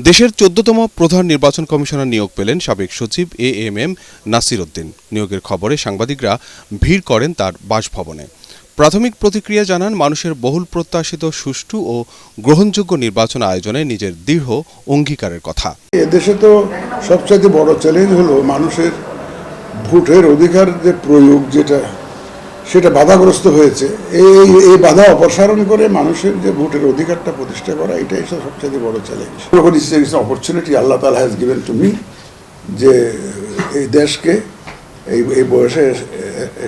দেশের ১৪তম প্রধান নির্বাচন কমিশনার নিয়োগ পেলেন সাবেক সচিব এএমএম নাসির উদ্দিন। নিয়োগের খবরে সাংবাদিকরা ভিড় করেন তার বাসভবনে। প্রাথমিক প্রতিক্রিয়া জানান, মানুষের বহুল প্রত্যাশিত সুষ্ঠু ও গ্রহণযোগ্য নির্বাচন আয়োজনে নিজের দৃঢ় অঙ্গীকারের কথা। এদেশে তো সবচেয়ে বড় চ্যালেঞ্জ হলো মানুষের ভোটের অধিকার যে প্রয়োগ, সেটা বাধাগ্রস্ত হয়েছে। এই বাধা অপসারণ করে মানুষের যে ভোটের অধিকারটা প্রতিষ্ঠা করা, এটাই সবচেয়ে বড় চ্যালেঞ্জ। অপরচুনিটি আল্লাহ তাআলা হ্যাজ গিভেন টু মি, যে এই দেশকে এই বয়সে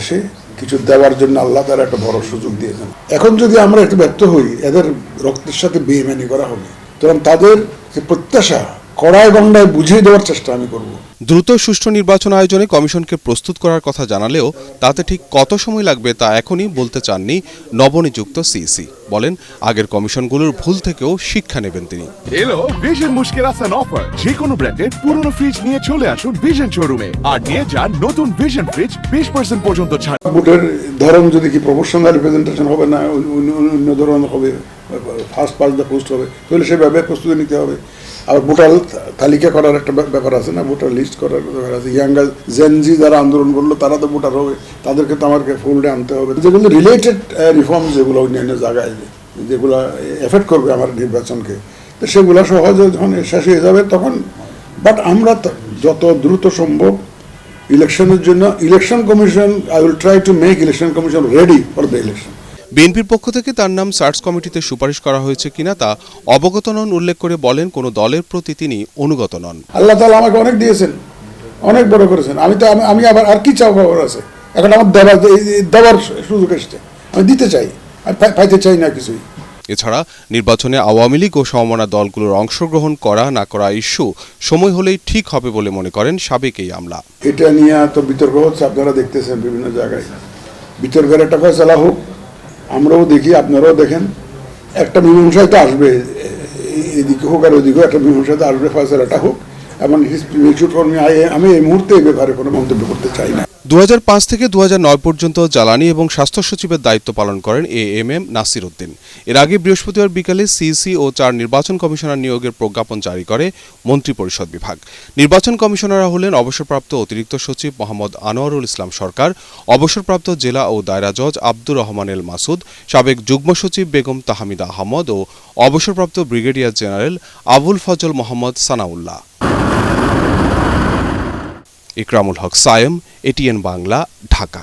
এসে কিছু দেওয়ার জন্য আল্লাহ তাআলা একটা বড় সুযোগ দিয়েছেন। এখন যদি আমরা একটু ব্যর্থ হই, এদের রক্তের সাথে বেইমানি করা হবে, তখন তাদের যে প্রত্যাশা কড়ায় গণ্ডায় বুঝিয়ে দেওয়ার চেষ্টা আমি করব। দ্রুত সুষ্ঠু নির্বাচন আয়োজনে কমিশনকে প্রস্তুত করার কথা জানালেও তাতে ঠিক কত সময় লাগবে তা এখনই বলতে চাননি নবনিযুক্ত সিইসি। বলেন, আগের কমিশনগুলোর ভুল থেকেও শিক্ষা নেবেন তিনি। এলো ভিশন মুশকিল আসান অফার। যে কোনো ব্র্যান্ডের পুরনো ফ্রিজ নিয়ে চলে আসুন ভিশন শোরুমে আর নিয়ে যান নতুন ভিশন ফ্রিজ 20% পর্যন্ত ছাড়। ভোটের ধরন যদি কি প্রফেশনাল রিপ্রেজেন্টেশন হবে না অন্য ধরনের হবে, ফার্স্ট পাস দ্য পোস্ট হবে, তাহলে সেভাবে প্রস্তুতি নিতে হবে। আর ভোটার তালিকা করার একটা ব্যাপার আছে না, ভোটার লিস্ট করার ব্যাপার আছে। ইয়াঙ্গার জেনজি যারা আন্দোলন করলো তারা তো ভোটার হবে, তাদেরকে তো আমাকে ফোল্ডে আনতে হবে। যেগুলো রিলেটেড রিফর্ম, যেগুলো অন্যান্য জায়গায় যেগুলো এফেক্ট করবে আমার নির্বাচনকে, তো সেগুলো সহজে যখন শেষ হয়ে যাবে তখন। বাট আমরা যত দ্রুত সম্ভব ইলেকশনের জন্য election commission, I will try to make election commission ready for the election. বিএনপির পক্ষ থেকে তার নাম সার্চ কমিটিতে সুপারিশ করা হয়েছে কিনা তা অবগত নন উল্লেখ করে বলেন, কোনো দলের প্রতি তিনি অনুগত নন। আল্লাহ তাআলা আমাকে অনেক দিয়েছেন, অনেক বড় করেছেন। আমি আবার আর কি চাওয়ার আছে? এখন আমার দেওয়ার সুযোগ এসছে, আমি দিতে চাই, আমি পাইতে চাই না কিছুই। এছাড়া নির্বাচনে আওয়ামী লীগ ও সমমনা দলগুলোর অংশগ্রহণ করা না করা ইস্যু সময় হলেই ঠিক হবে বলে মনে করেন সাবেক এই আমলা। এটা নিয়ে তো বিতর্ক হচ্ছে, আপনারা দেখতেছেন বিভিন্ন জায়গায়। বিতর্কের একটা ফয়সালা হোক, আমরাও দেখি, আপনারাও দেখেন, একটা মীমাংসায় তো আসবে, এদিকে হোক আর ওদিকে একটা মীমাংসায় তো আসবে, ফয়সালাটা হোক। এবং আমি এই মুহূর্তে এই ব্যাপারে কোনো মন্তব্য করতে চাই না। 2005 থেকে 2009 পর্যন্ত জ্বালানি এবং স্বাস্থ্য সচিবের দায়িত্ব পালন করেন এএমএম নাসির উদ্দিন। এর আগে বৃহস্পতিবার বিকালে সিইসি ও 4 নির্বাচন কমিশনার নিয়োগের প্রজ্ঞাপন জারি করে মন্ত্রিপরিষদ বিভাগ। নির্বাচন কমিশনাররা হলেন অবসরপ্রাপ্ত অতিরিক্ত সচিব মোহাম্মদ আনোয়ারুল ইসলাম সরকার, অবসরপ্রাপ্ত জেলা ও দায়রা জজ আব্দুর রহমান এল মাসুদ, সাবেক যুগ্ম সচিব বেগম তাহমিদা আহমদ ও অবসরপ্রাপ্ত ব্রিগেডিয়ার জেনারেল আবুল ফজল মোহাম্মদ সানাউল্লাহ। ইকরামুল হক সায়েম, এটিএন বাংলা, ঢাকা।